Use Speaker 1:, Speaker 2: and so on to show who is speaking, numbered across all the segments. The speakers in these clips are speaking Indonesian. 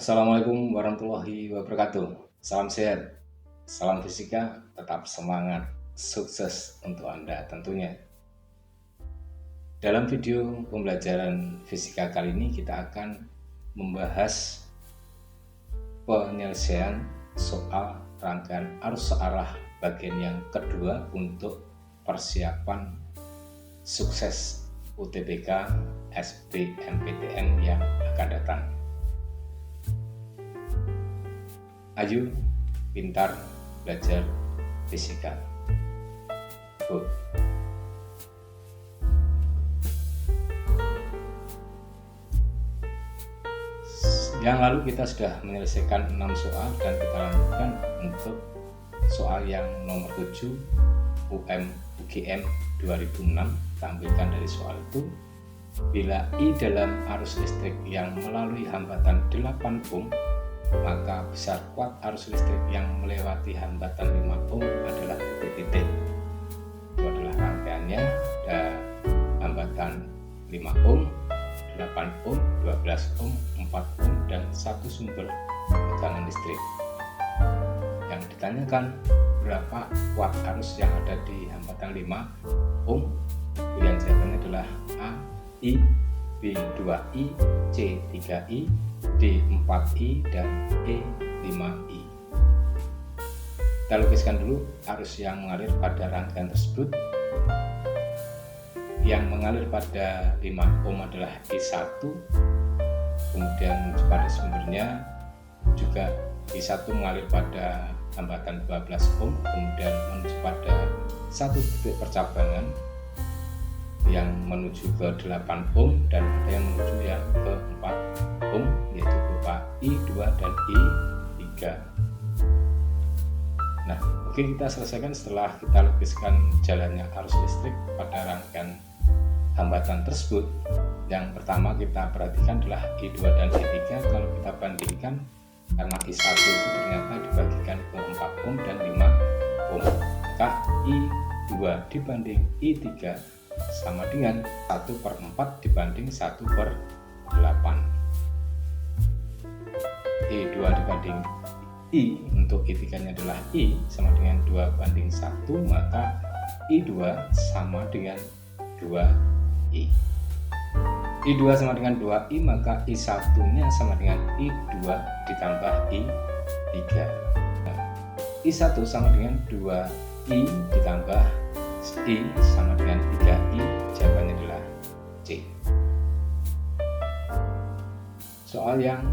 Speaker 1: Assalamualaikum warahmatullahi wabarakatuh. Salam sehat, salam fisika, tetap semangat, sukses untuk Anda tentunya. Dalam video pembelajaran fisika kali ini kita akan membahas penyelesaian soal rangkaian arus searah bagian yang kedua untuk persiapan sukses UTBK SBMPTN yang akan datang. Ayo pintar belajar fisika. Go. Yang lalu kita sudah menyelesaikan 6 soal dan kita lanjutkan untuk soal yang nomor 7 UGM 2006. Tampilkan dari soal itu, bila I dalam arus listrik yang melalui hambatan 8 ohm, maka besar kuat arus listrik yang melewati hambatan 5 ohm adalah titik-titik. Itu adalah rangkaiannya, ada hambatan 5 ohm, 8 ohm, 12 ohm, 4 ohm, dan satu sumber tegangan listrik. Yang ditanyakan berapa kuat arus yang ada di hambatan 5 ohm. Pilihan jawabannya adalah A, I, B, 2I, C, 3I, D, 4I, dan E, 5I. Kita lukiskan dulu arus yang mengalir pada rangkaian tersebut. Yang mengalir pada 5 ohm adalah I1, kemudian menuju pada sumbernya juga I1 mengalir pada hambatan 12 ohm, kemudian menuju pada satu titik percabangan yang menuju ke 8 ohm, dan ada yang menuju yang ke 4 ohm, yaitu berupa I2 dan I3. Nah, oke, kita selesaikan setelah kita lukiskan jalannya arus listrik pada rangkaian hambatan tersebut. Yang pertama kita perhatikan adalah I2 dan I3. Kalau kita bandingkan, karena I1 itu ternyata dibagikan ke 4 ohm dan 5 ohm, maka I2 dibanding I3 sama dengan 1/4 dibanding 1/8. I2 dibanding I, untuk I3 nya adalah I sama dengan 2/1, maka I2 sama dengan 2I. I2 sama dengan 2I, maka I1 nya sama dengan I2 ditambah I3. Nah, I1 sama dengan 2I ditambah I sama dengan 3I, jawabannya adalah C. Soal yang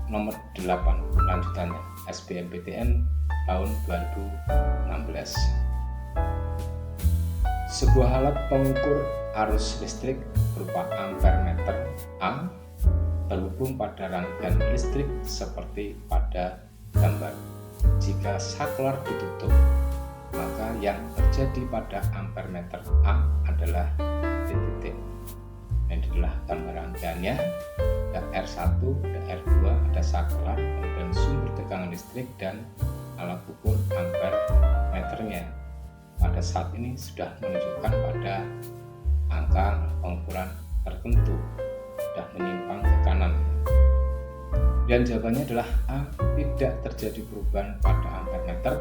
Speaker 1: nomor 8, lanjutannya SBMPTN tahun 2016. Sebuah alat pengukur arus listrik berupa ampere meter A terhubung pada rangkaian listrik seperti pada gambar. Jika saklar ditutup, maka yang terjadi pada ampere meter A adalah titik-titik. Ini adalah gambar rangkaiannya. Ada R1, ada R2, ada saklar, kemudian sumber tegangan listrik dan alat ukur ampere meternya. Pada saat ini sudah menunjukkan pada angka pengukuran tertentu, sudah menyimpang ke kanan. Dan jawabannya adalah A, tidak terjadi perubahan pada ampere meter.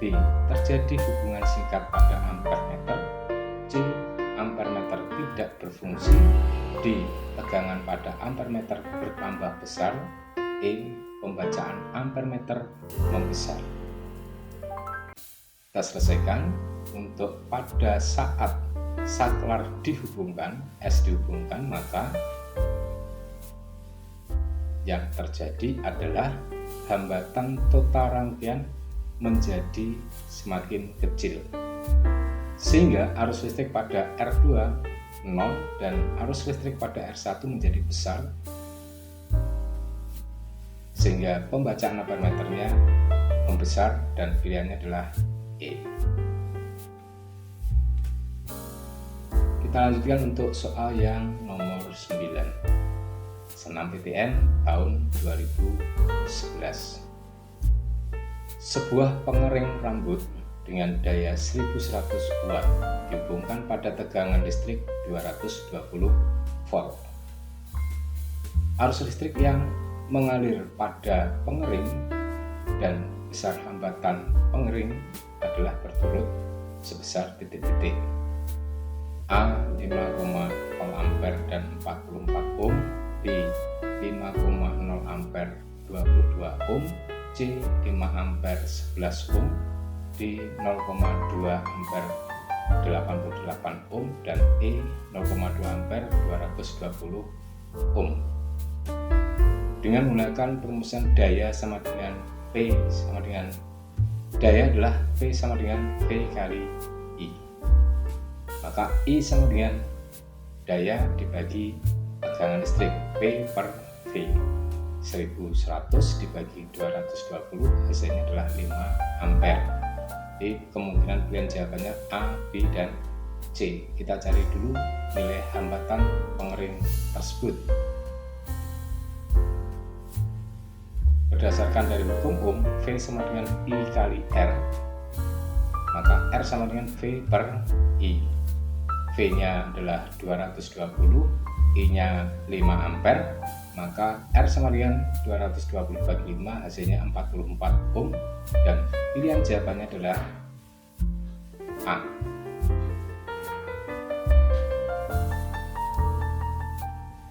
Speaker 1: B, terjadi hubungan singkat pada ampere meter. C, ampere meter tidak berfungsi. D, tegangan pada ampere meter bertambah besar. E, pembacaan ampere meter membesar. Kita selesaikan. Untuk pada saat saklar dihubungkan, S dihubungkan, maka yang terjadi adalah hambatan total rangkaian menjadi semakin kecil, sehingga arus listrik pada R2 0 dan arus listrik pada R1 menjadi besar, sehingga pembacaan ampere meternya membesar dan pilihannya adalah E. Kita lanjutkan untuk soal yang nomor 9, Senam PTN tahun 2011. Sebuah pengering rambut dengan daya 1100 watt dihubungkan pada tegangan listrik 220 volt. Arus listrik yang mengalir pada pengering dan besar hambatan pengering adalah berturut sebesar titik-titik. A 5,0 ampere dan 44 ohm, B 5,0 ampere 22 ohm, C 5 ampere 11 ohm, D 0,2 ampere 88 ohm, dan E 0,2 ampere 220 ohm. Dengan menggunakan perumusan daya sama dengan P sama dengan daya adalah P sama dengan V kali I. Maka I sama dengan daya dibagi tegangan listrik P per V. 1100 dibagi 220 hasilnya adalah 5 ampere. Jadi kemungkinan pilihan jawabannya A, B, dan C. Kita cari dulu nilai hambatan pengering tersebut. Berdasarkan dari hukum Ohm, V sama dengan I kali R, maka R sama dengan V per I. V nya adalah 220, I nya 5 ampere, maka R sama dengan 220 bagi 5 hasilnya 44 ohm, dan pilihan jawabannya adalah A.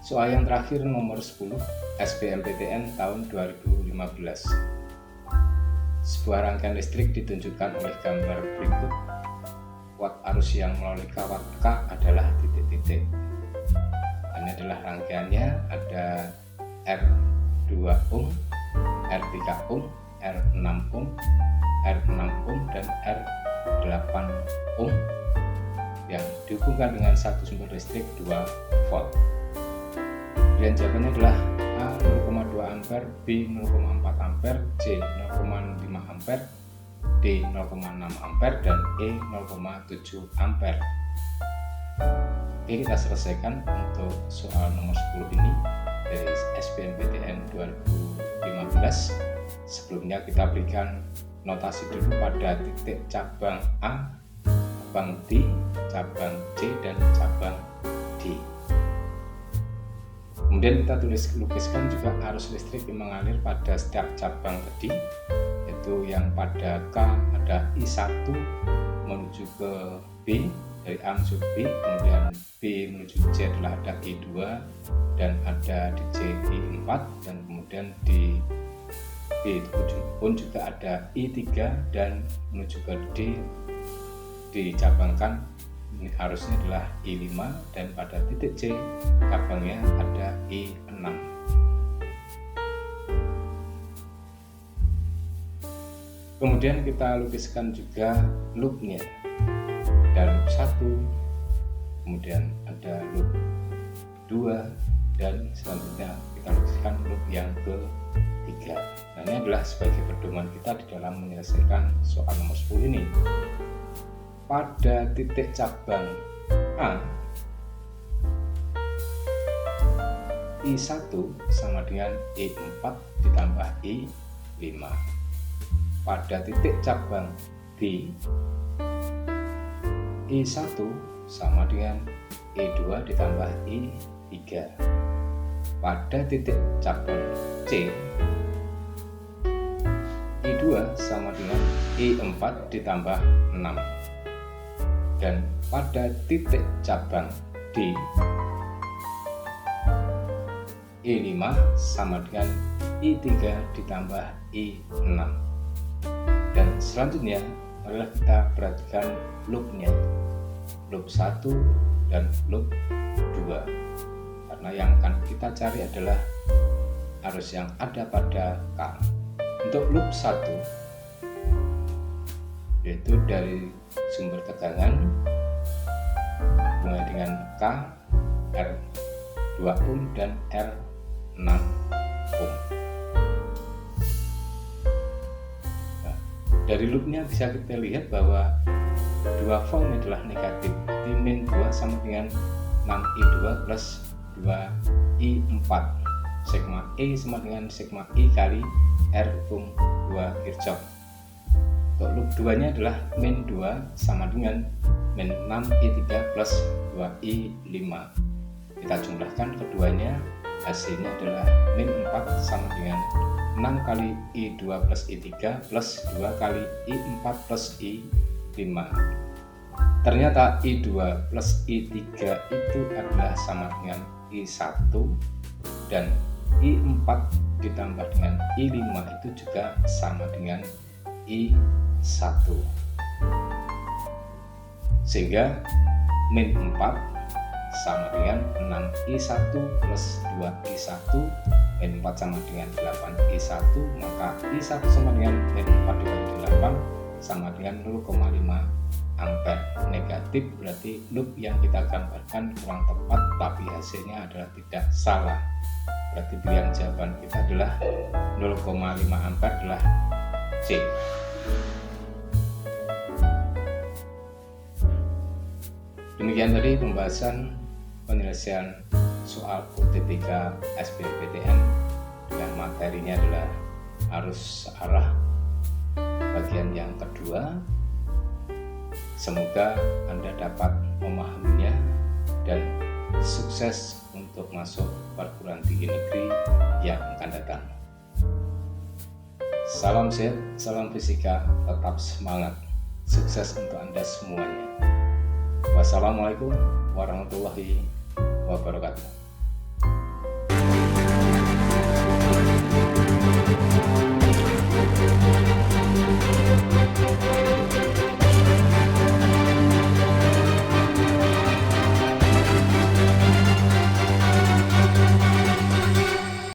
Speaker 1: Soal yang terakhir nomor 10 SBMPTN tahun 2015. Sebuah rangkaian listrik ditunjukkan oleh gambar berikut. Watt arus yang melalui kawat K adalah titik-titik. Ini adalah rangkaiannya, ada R2 ohm, R3 ohm, R6 ohm, R6 ohm, dan R8 ohm yang dihubungkan dengan satu sumber listrik 2 volt. Pilihan jawabannya adalah A 0,2 ampere, B 0,4 ampere, C 0,5 ampere, D 0,6 ampere, dan E 0,7 ampere. Oke, kita selesaikan untuk soal nomor 10 ini dari SBMPTN 2015. Sebelumnya kita berikan notasi dulu pada titik cabang A, cabang D, cabang C, dan cabang D. Kemudian kita lukiskan juga arus listrik yang mengalir pada setiap cabang tadi, yaitu yang pada K ada I1 menuju ke B, dari A menuju B, kemudian B menuju C adalah ada I2, dan ada di C I4, dan kemudian di B pun juga ada I3, dan menuju ke D dicabangkan arusnya adalah I5, dan pada titik C cabangnya ada I6. Kemudian kita lukiskan juga loopnya. Ada loop 1, kemudian ada loop 2, dan selanjutnya kita lukiskan loop yang ketiga. Nah, ini adalah sebagai pedoman kita di dalam menyelesaikan soal nomor 10 ini. Pada titik cabang A, I1 sama dengan I4 ditambah I5. Pada titik cabang B, I1 sama dengan I2 ditambah I3. Pada titik cabang C, I2 sama dengan I4 ditambah 6. Dan pada titik cabang D, I5 sama dengan I3 ditambah I6. Dan selanjutnya adalah kita perhatikan loopnya, loop 1 dan loop 2, karena yang akan kita cari adalah arus yang ada pada K. Untuk loop 1 yaitu dari sumber tegangan mulai dengan K, R2 ohm, dan R6 ohm. Nah, dari loopnya bisa kita lihat bahwa 2 volt ini adalah negatif, jadi min 2 sama dengan 6I2 plus 2I4, sigma E sama dengan sigma I kali R hukum 2 Kirchhoff. Untuk loop 2 nya adalah min 2 sama dengan min 6I3 plus 2I5. Kita jumlahkan keduanya, hasilnya adalah min 4 sama dengan 6 kali I2 plus I3 plus 2 kali I4 plus I5. Ternyata I2 plus I3 itu adalah sama dengan I1, dan I4 ditambah dengan I5 itu juga sama dengan I1. Sehingga min 4 sama dengan 6I1 plus 2I1, min 4 sama dengan 8I1, maka I1 sama dengan min 4 dibagi 8 sama dengan 0,5 ampere. Negatif berarti loop yang kita gambarkan kurang tepat, tapi hasilnya adalah tidak salah. Berarti pilihan jawaban kita adalah 0,5 ampere adalah C. Demikian tadi pembahasan penyelesaian soal UTBK SBMPTN dengan materinya adalah arus arah bagian yang kedua. Semoga Anda dapat memahaminya dan sukses untuk masuk perguruan tinggi negeri yang akan datang. Salam sehat, salam fisika, tetap semangat. Sukses untuk Anda semuanya. Wassalamualaikum warahmatullahi wabarakatuh.